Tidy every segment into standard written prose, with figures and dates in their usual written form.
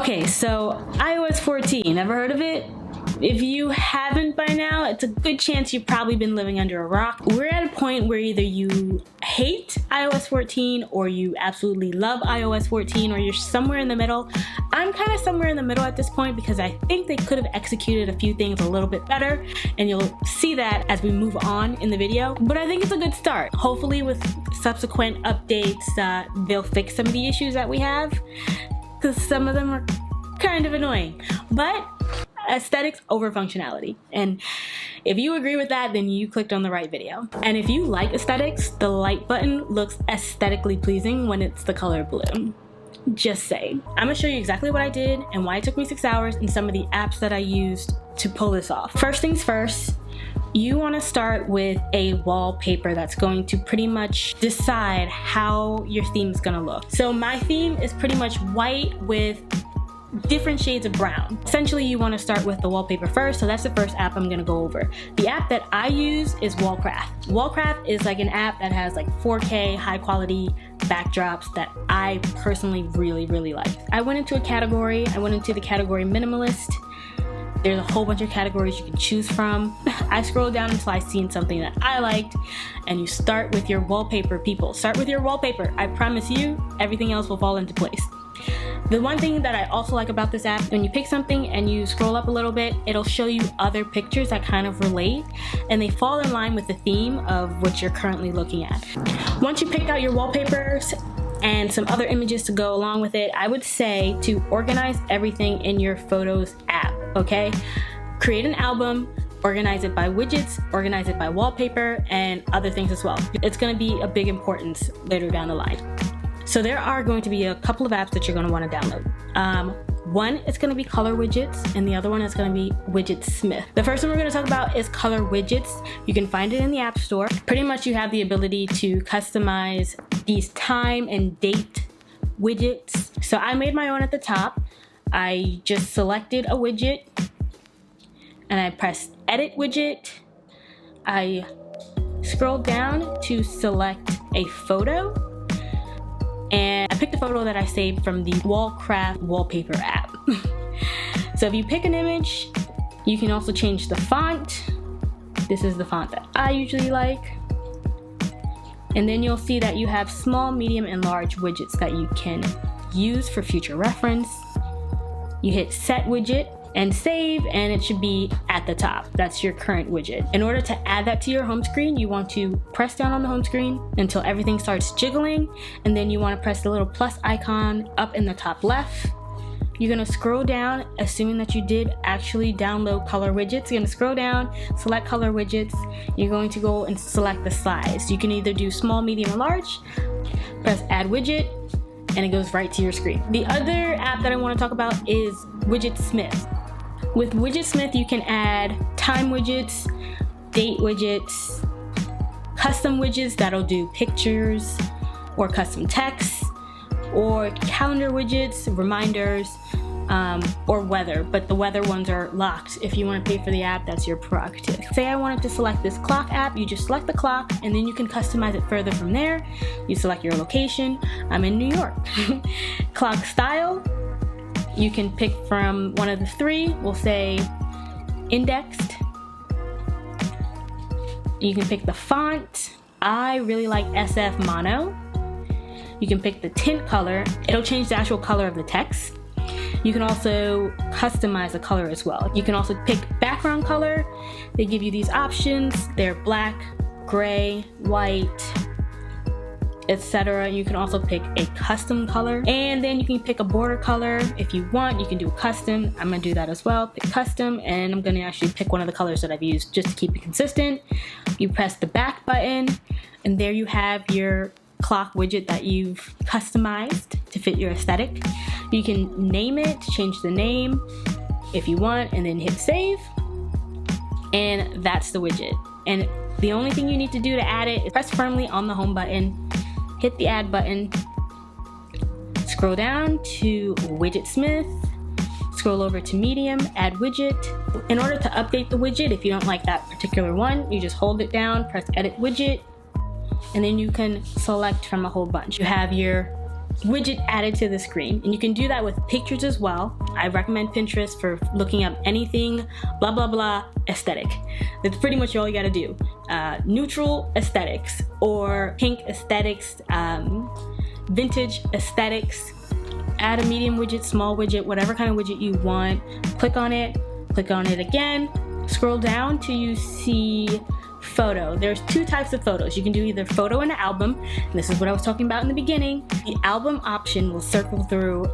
Okay, so iOS 14, ever heard of it? If you haven't by now, it's a good chance you've probably been living under a rock. We're at a point where either you hate iOS 14 or you absolutely love iOS 14, or you're somewhere in the middle. I'm kind of somewhere in the middle at this point because I think they could have executed a few things a little bit better, and you'll see that as we move on in the video. But I think it's a good start. Hopefully with subsequent updates, they'll fix some of the issues that we have, because some of them are kind of annoying. But aesthetics over functionality, and if you agree with that, then you clicked on the right video. And if you like aesthetics, the like button looks aesthetically pleasing when it's the color blue. Just saying. I'm gonna show you exactly what I did and why it took me 6 hours and some of the apps that I used to pull this off. First things first, you want to start with a wallpaper that's going to pretty much decide how your theme is gonna look. So my theme is pretty much white with different shades of brown. Essentially, you want to start with the wallpaper first, so that's the first app I'm going to go over. The app that I use is Wallcraft. Wallcraft is like an app that has like 4K high quality backdrops that I personally really like. I went into the category minimalist. There's a whole bunch of categories you can choose from. I scrolled down until I seen something that I liked, and you start with your wallpaper, people. Start with your wallpaper. I promise you, everything else will fall into place. The one thing that I also like about this app, when you pick something and you scroll up a little bit, it'll show you other pictures that kind of relate, and they fall in line with the theme of what you're currently looking at. Once you pick out your wallpapers and some other images to go along with it, I would say to organize everything in your Photos app, okay? Create an album, organize it by widgets, organize it by wallpaper, and other things as well. It's gonna be a big importance later down the line. So there are going to be a couple of apps that you're going to want to download. One is going to be Color Widgets, and the other one is going to be WidgetSmith. The first one we're going to talk about is Color Widgets. You can find it in the App Store. Pretty much you have the ability to customize these time and date widgets. So I made my own at the top. I just selected a widget and I pressed Edit Widget. I scrolled down to select a photo, and I picked a photo that I saved from the Wallcraft Wallpaper app. So if you pick an image, you can also change the font. This is the font that I usually like. And then you'll see that you have small, medium, and large widgets that you can use for future reference. You hit Set Widget and save, and it should be at the top. That's your current widget. In order to add that to your home screen, you want to press down on the home screen until everything starts jiggling, and then you want to press the little plus icon up in the top left. You're gonna scroll down, assuming that you did actually download Color Widgets. You're gonna scroll down, select Color Widgets. You're going to go and select the size. You can either do small, medium, or large. Press Add Widget, and it goes right to your screen. The other app that I want to talk about is WidgetSmith. With WidgetSmith, you can add time widgets, date widgets, custom widgets that'll do pictures or custom text, or calendar widgets, reminders, or weather, but the weather ones are locked. If you want to pay for the app, that's your prerogative. Say I wanted to select this clock app, you just select the clock, and then you can customize it further from there. You select your location. I'm in New York. Clock style, you can pick from one of the three. We'll say indexed. You can pick the font. I really like SF Mono. You can pick the tint color. It'll change the actual color of the text. You can also customize the color as well. You can also pick background color. They give you these options. They're black, gray, white, etc. You can also pick a custom color, and then you can pick a border color if you want. You can do custom. I'm gonna do that as well. Pick custom, and I'm gonna actually pick one of the colors that I've used just to keep it consistent. You press the back button, and there you have your clock widget that you've customized to fit your aesthetic. You can name it, change the name if you want, and then hit save, and that's the widget. And the only thing you need to do to add it is press firmly on the home button, hit the add button, scroll down to WidgetSmith, scroll over to medium, add widget. In order to update the widget, if you don't like that particular one, you just hold it down, press edit widget, and then you can select from a whole bunch. You have your widget added to the screen. And you can do that with pictures as well. I recommend Pinterest for looking up anything blah blah blah aesthetic. That's pretty much all you gotta do. Neutral aesthetics or pink aesthetics, vintage aesthetics. Add a medium widget, small widget, whatever kind of widget you want. Click on it again, scroll down till you see photo. There's two types of photos. You can do either photo in an album, and this is what I was talking about in the beginning. The album option will circle through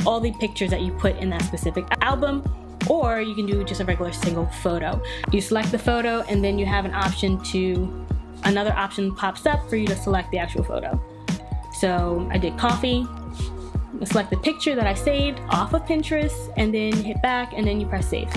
all the pictures that you put in that specific album, or you can do just a regular single photo. You select the photo and then you have another option pops up for you to select the actual photo. So I did coffee. Select the picture that I saved off of Pinterest and then hit back and then you press save.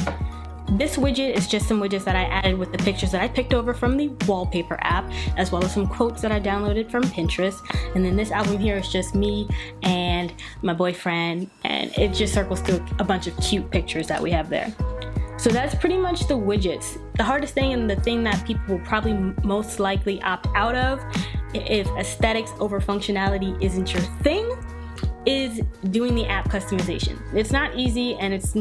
This widget is just some widgets that I added with the pictures that I picked over from the Wallpaper app, as well as some quotes that I downloaded from Pinterest. And then this album here is just me and my boyfriend, and it just circles through a bunch of cute pictures that we have there. So that's pretty much the widgets. The hardest thing and the thing that people will probably most likely opt out of if aesthetics over functionality isn't your thing is doing the app customization. It's not easy and it's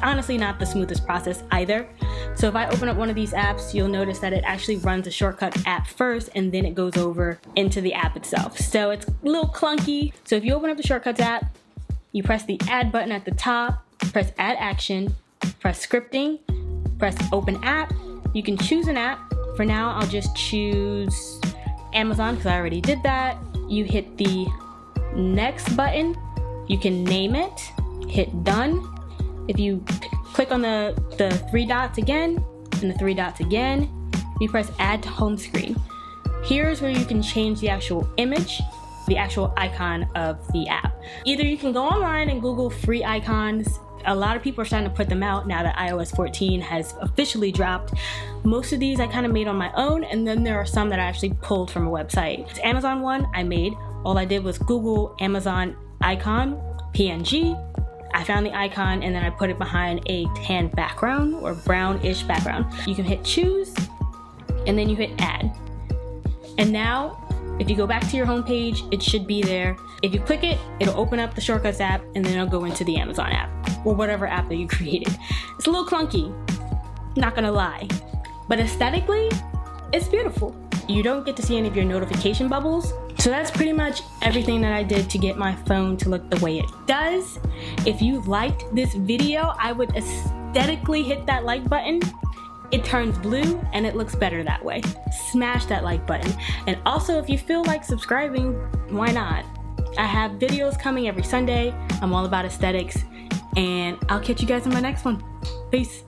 honestly not the smoothest process either. So if I open up one of these apps, you'll notice that it actually runs a shortcut app first and then it goes over into the app itself. So it's a little clunky. So if you open up the shortcuts app, you press the add button at the top, press add action, press scripting, press open app. You can choose an app. For now, I'll just choose Amazon because I already did that. You hit the next button, you can name it, hit done. If you click on the three dots again and the three dots again, you press add to home screen. Here's where you can change the actual image, the actual icon of the app. Either you can go online and Google free icons. A lot of people are starting to put them out now that iOS 14 has officially dropped. Most of these I kind of made on my own, and then there are some that I actually pulled from a website. This Amazon one I made. All I did was Google Amazon icon, PNG. I found the icon and then I put it behind a tan background or brownish background. You can hit choose and then you hit add. And now, if you go back to your home page, it should be there. If you click it, it'll open up the Shortcuts app and then it'll go into the Amazon app or whatever app that you created. It's a little clunky, not gonna lie, but aesthetically, it's beautiful. You don't get to see any of your notification bubbles. So that's pretty much everything that I did to get my phone to look the way it does. If you liked this video, I would aesthetically hit that like button. It turns blue and it looks better that way. Smash that like button. And also, if you feel like subscribing, why not? I have videos coming every Sunday. I'm all about aesthetics, and I'll catch you guys in my next one. Peace.